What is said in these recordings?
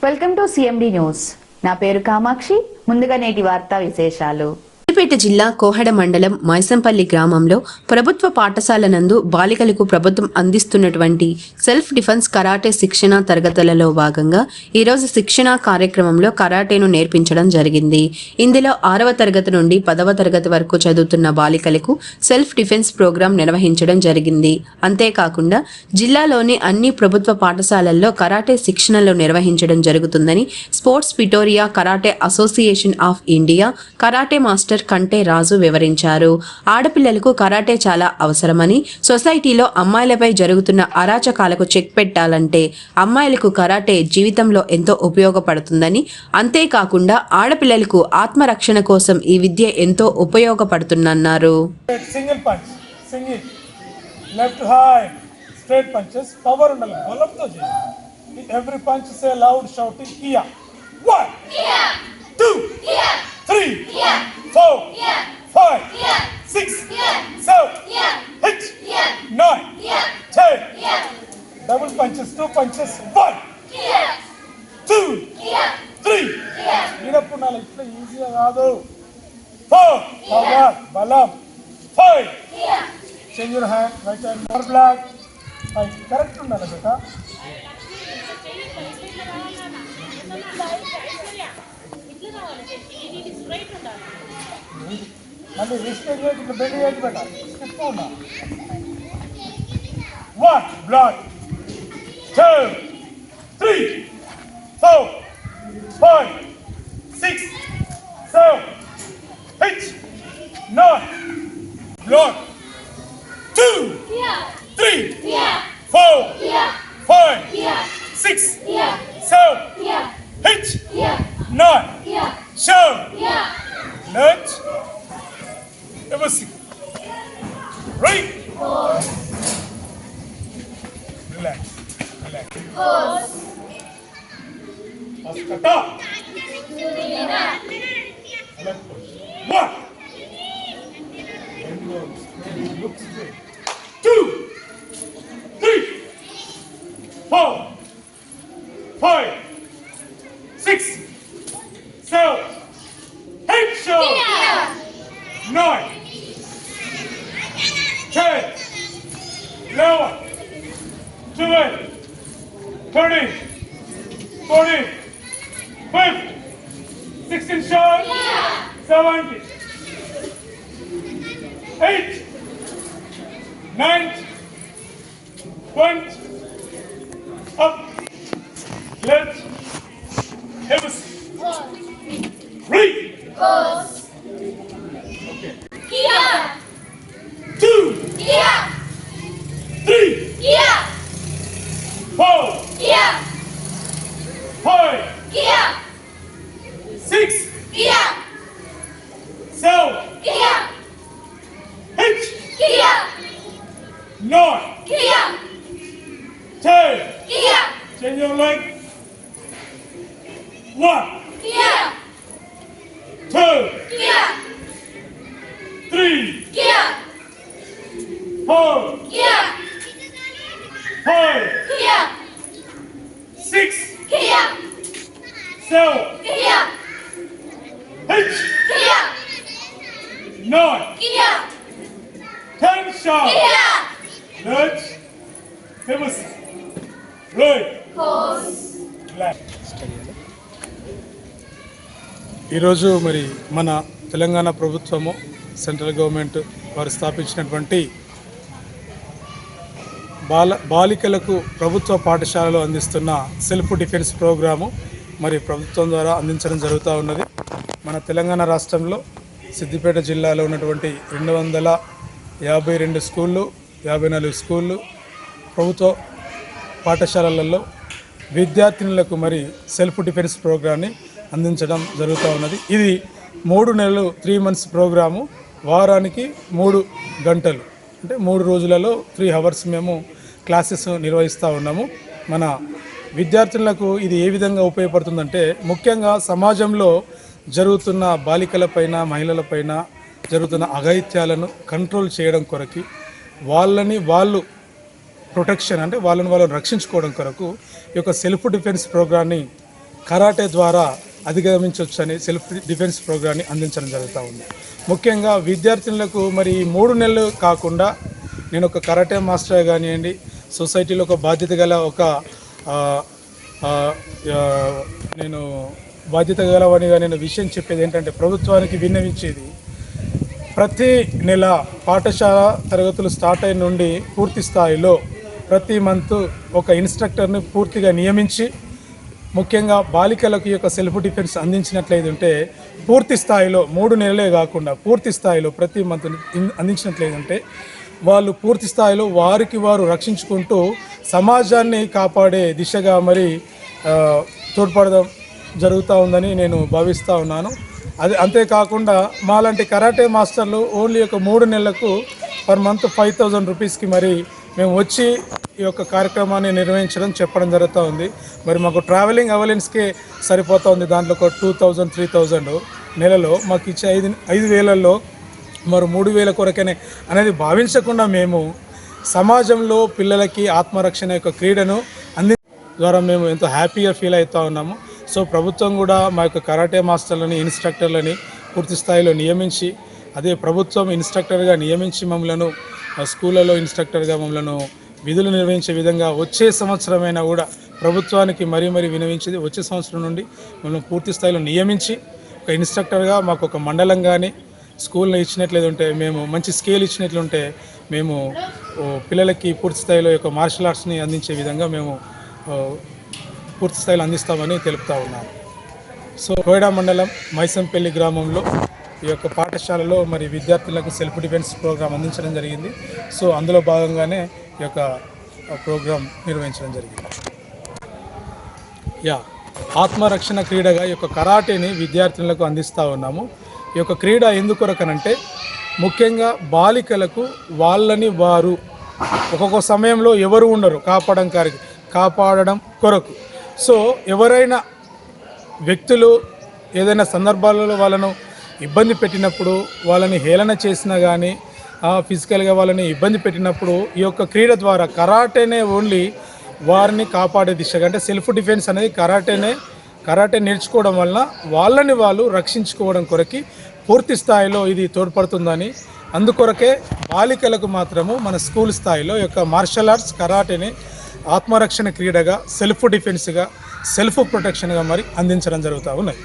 Welcome to CMD news. నా పేరు కామాక్షి. ముందుగా నేటి వార్తా విశేషాలు. సిద్దిపేట జిల్లా కోహెడ మండలం మైసంపల్లి గ్రామంలో ప్రభుత్వ పాఠశాల నందు బాలికలకు ప్రభుత్వం అందిస్తున్నటువంటి సెల్ఫ్ డిఫెన్స్ కరాటే శిక్షణ తరగతులలో భాగంగా ఈరోజు శిక్షణా కార్యక్రమంలో కరాటేను నేర్పించడం జరిగింది. ఇందులో 6వ తరగతి నుండి 10వ తరగతి వరకు చదువుతున్న బాలికలకు సెల్ఫ్ డిఫెన్స్ ప్రోగ్రాం నిర్వహించడం జరిగింది. అంతేకాకుండా జిల్లాలోని అన్ని ప్రభుత్వ పాఠశాలల్లో కరాటే శిక్షణలు నిర్వహించడం జరుగుతుందని స్పోర్ట్స్ పిటోరియా karate association of India karate master Kante Raju వివరించారు. ఆడపిల్లలకు కరాటే చాలా అవసరమని, సొసైటీలో అమ్మాయిలపై జరుగుతున్న అరాచకాలకు చెక్ పెట్టాలంటే అమ్మాయిలకు కరాటే జీవితంలో ఎంతో ఉపయోగపడుతుందని, అంతేకాకుండా ఆడపిల్లలకు ఆత్మరక్షణ కోసం ఈ విద్య ఎంతో ఉపయోగపడుతుందన్నారు. Three, four, five, six, seven, eight, nine, 10. Double punches, 2 punches, 1, 2, 3. Nirapunala itla easy agadu. 4, power, balam. 5. Change your hand, right hand, more black. 5. Correct undala beta. మళ్ళీ రిస్ట్ ఇట్లా బెండ్ చేసి పెట్టాలి. స్కిప్ ఉన్నా. 1 black 2 3 4 5 6 7 8 9 black 2 3 4 5 6 7 8 9 show lunge everything right relax pause askata left push 1 look straight 2 3 4 5 6 7 8 show 9 10 11 12 13 14 15 16 show 17 8 9 20 up left hip right pause okay here 2 here 3 here 4 here 5 here 6 here 7 here 8 here 9 here 10 here change your leg 1 here 2 here 3 here 4 here 5 here 6 here 7 here 8 here 9 here 10 sharp here let's famous right pause left ఈరోజు మరి మన తెలంగాణ ప్రభుత్వము central government వారు స్థాపించినటువంటి బాలికలకు ప్రభుత్వ పాఠశాలలో అందిస్తున్న సెల్ఫ్ డిఫెన్స్ ప్రోగ్రాము మరి ప్రభుత్వం ద్వారా అందించడం జరుగుతూ ఉన్నది. మన తెలంగాణ రాష్ట్రంలో సిద్దిపేట జిల్లాలో ఉన్నటువంటి 252 స్కూళ్ళు 54 స్కూళ్ళు ప్రభుత్వ పాఠశాలలలో విద్యార్థినులకు మరి సెల్ఫ్ డిఫెన్స్ ప్రోగ్రామ్ని అందించడం జరుగుతూ ఉన్నది. ఇది 3 నెలలు 3 మంత్స్ ప్రోగ్రాము. వారానికి 3 గంటలు అంటే 3 రోజులలో 3 అవర్స్ మేము క్లాసెస్ నిర్వహిస్తూ ఉన్నాము. మన విద్యార్థులకు ఇది ఏ విధంగా ఉపయోగపడుతుందంటే ముఖ్యంగా సమాజంలో జరుగుతున్న బాలికలపైన మహిళలపైన జరుగుతున్న అఘాయిత్యాలను కంట్రోల్ చేయడం కొరకు వాళ్ళని వాళ్ళు ప్రొటెక్షన్ అంటే వాళ్ళని రక్షించుకోవడం కొరకు ఈ యొక్క సెల్ఫ్ డిఫెన్స్ ప్రోగ్రామ్ని కరాటే ద్వారా అధిగమించవచ్చని సెల్ఫ్ డిఫెన్స్ ప్రోగ్రామ్ని అందించడం జరుగుతూ ఉంది. ముఖ్యంగా విద్యార్థులకు మరి ఈ 3 నెలలు కాకుండా నేను ఒక కరాటే మాస్టర్ కానివ్వండి, సొసైటీలో ఒక బాధ్యత గల నేను బాధ్యత గలవనిగా నేను విషయం చెప్పేది ఏంటంటే, ప్రభుత్వానికి విన్నవించేది ప్రతి నెల పాఠశాల తరగతులు స్టార్ట్ అయిన నుండి పూర్తి స్థాయిలో ప్రతి మంత్ ఒక ఇన్స్ట్రక్టర్ని పూర్తిగా నియమించి, ముఖ్యంగా బాలికలకు ఈ యొక్క సెల్ఫ్ డిఫెన్స్ అందించినట్లయితే పూర్తి స్థాయిలో 3 నెలలే కాకుండా పూర్తి స్థాయిలో ప్రతి మంత్ అందించినట్లయితే వాళ్ళు పూర్తి స్థాయిలో వారికి వారు రక్షించుకుంటూ సమాజాన్ని కాపాడే దిశగా మరి తోడ్పడడం జరుగుతూ ఉందని నేను భావిస్తూ ఉన్నాను. అది అంతేకాకుండా మాలాంటి కరాటే మాస్టర్లు ఓన్లీ ఒక 3 నెలలకు పర్ మంత్ 5,000 రూపీస్కి మరి మేము వచ్చి ఈ యొక్క కార్యక్రమాన్ని నిర్వహించడం చెప్పడం జరుగుతూ ఉంది. మరి మాకు ట్రావెలింగ్ అవలెన్స్కే సరిపోతూ ఉంది. దాంట్లో ఒక 2,000 3,000 నెలలో మాకు ఇచ్చే 5,000లో మరి 3,000 కొరకనే అనేది భావించకుండా మేము సమాజంలో పిల్లలకి ఆత్మరక్షణ యొక్క క్రీడను ద్వారా మేము ఎంతో హ్యాపీగా ఫీల్ అవుతూ ఉన్నాము. సో ప్రభుత్వం కూడా మా యొక్క కరాటే మాస్టర్లని ఇన్స్ట్రక్టర్లని పూర్తి స్థాయిలో నియమించి, అదే ప్రభుత్వం ఇన్స్ట్రక్టర్గా నియమించి మమ్మలను స్కూళ్ళలో ఇన్స్ట్రక్టర్గా మమ్మలను విధులు నిర్వహించే విధంగా వచ్చే సంవత్సరమైనా కూడా ప్రభుత్వానికి మరీ వినవించేది, వచ్చే సంవత్సరం నుండి మమ్మల్ని పూర్తి స్థాయిలో నియమించి ఒక ఇన్స్ట్రక్టర్గా మాకు ఒక మండలం కానీ స్కూల్ని ఇచ్చినట్లయితే, మేము మంచి స్కేల్ ఇచ్చినట్లుంటే మేము పిల్లలకి పూర్తి స్థాయిలో యొక్క మార్షల్ ఆర్ట్స్ని అందించే విధంగా మేము పూర్తి స్థాయిలో అందిస్తామని తెలుపుతా ఉన్నాను. సో కోయడా మండలం మైసంపల్లి గ్రామంలో ఈ యొక్క పాఠశాలలో మరి విద్యార్థులకు సెల్ఫ్ డిఫెన్స్ ప్రోగ్రాం అందించడం జరిగింది. సో అందులో భాగంగానే ఈ యొక్క ప్రోగ్రాం నిర్వహించడం జరిగింది. ఆత్మరక్షణ క్రీడగా ఈ యొక్క కరాటేని విద్యార్థులకు అందిస్తూ ఉన్నాము. ఈ యొక్క క్రీడ ఎందుకొరకనంటే, ముఖ్యంగా బాలికలకు వాళ్ళని వారు ఒక్కొక్క సమయంలో ఎవరు ఉండరు కాపాడడం కొరకు. సో ఎవరైనా వ్యక్తులు ఏదైనా సందర్భాలలో వాళ్ళను ఇబ్బంది పెట్టినప్పుడు, వాళ్ళని హేళన చేసినా కానీ ఫిజికల్గా వాళ్ళని ఇబ్బంది పెట్టినప్పుడు ఈ యొక్క క్రీడ ద్వారా కరాటేనే ఓన్లీ వారిని కాపాడే దిశగా, అంటే సెల్ఫ్ డిఫెన్స్ అనేది కరాటే నేర్చుకోవడం వలన వాళ్ళని వాళ్ళు రక్షించుకోవడం కొరకి పూర్తి స్థాయిలో ఇది తోడ్పడుతుందని, అందుకొరకే బాలికలకు మాత్రము మన స్కూల్ స్థాయిలో యొక్క మార్షల్ ఆర్ట్స్ కరాటేని ఆత్మరక్షణ క్రీడగా, సెల్ఫ్ డిఫెన్స్గా, సెల్ఫ్ ప్రొటెక్షన్గా మరి అందించడం జరుగుతూ ఉన్నది.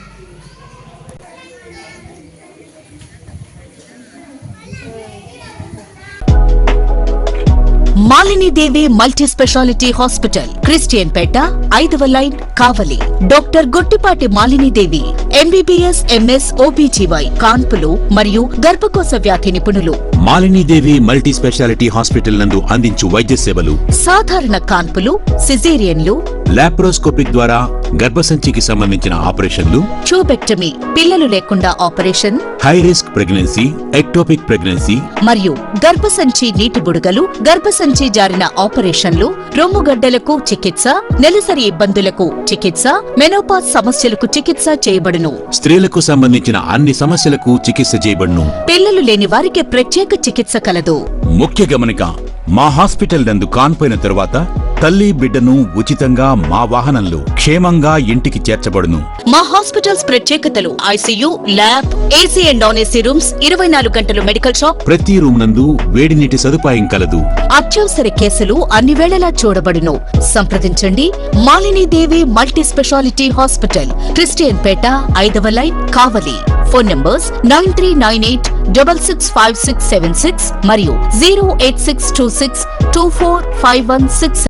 Malinidevi multi speciality hospital, Christian Peta, 5వ line, Kavali. Doctor Gottipati Malinidevi, MBBS, MS, OBGY, కాన్పులు మరియు గర్భకోశ వ్యాధి నిపుణులు. మాలినీదేవి మల్టీ స్పెషాలిటీ హాస్పిటల్ నందు అందించు వైద్య సేవలు: సాధారణ కాన్పులు, సిజేరియన్లు, లాప్రోస్కోపిక్ ద్వారా గర్భసంచికి సంబంధించిన ఆపరేషన్లు, ట్యూబెక్టమీ, పిల్లలు లేకుండా operation, high risk pregnancy, ectopic pregnancy మరియు గర్భసంచి నీటి బుడగలు, గర్భసంచి జారిన ఆపరేషన్లు, రొమ్ముగడ్డలకు చికిత్స, నెలసరి ఇబ్బందులకు చికిత్స, మెనోపాజ్ సమస్యలకు చికిత్స చేయబడును. స్త్రీలకు సంబంధించిన అన్ని సమస్యలకు చికిత్స చేయబడును. పిల్లలు లేని వారికి ప్రత్యేక చికిత్స కలదు. ముఖ్య గమనిక: మా హాస్పిటల్ నందు కాన్పోయిన తరువాత తల్లి బిడ్డను ఉచితంగా మా వాహనంలో క్షేమంగా ఇంటికి చేర్చబడును. మా హాస్పిటల్స్ ప్రత్యేకతలు: ICU, lab, AC and non AC rooms, 24 గంటలు మెడికల్ షాప్, ప్రతి రూమ్ నందు వేడి నీటి సదుపాయం కలదు. అత్యవసర కేసులు అన్ని వేళలా చూడబడును. సంప్రదించండి Malinidevi multi speciality hospital, Christian Peta, 5వ లైన్, కావలి. ఫోన్ నంబర్స్ 9398665676 మరియు 08626245166.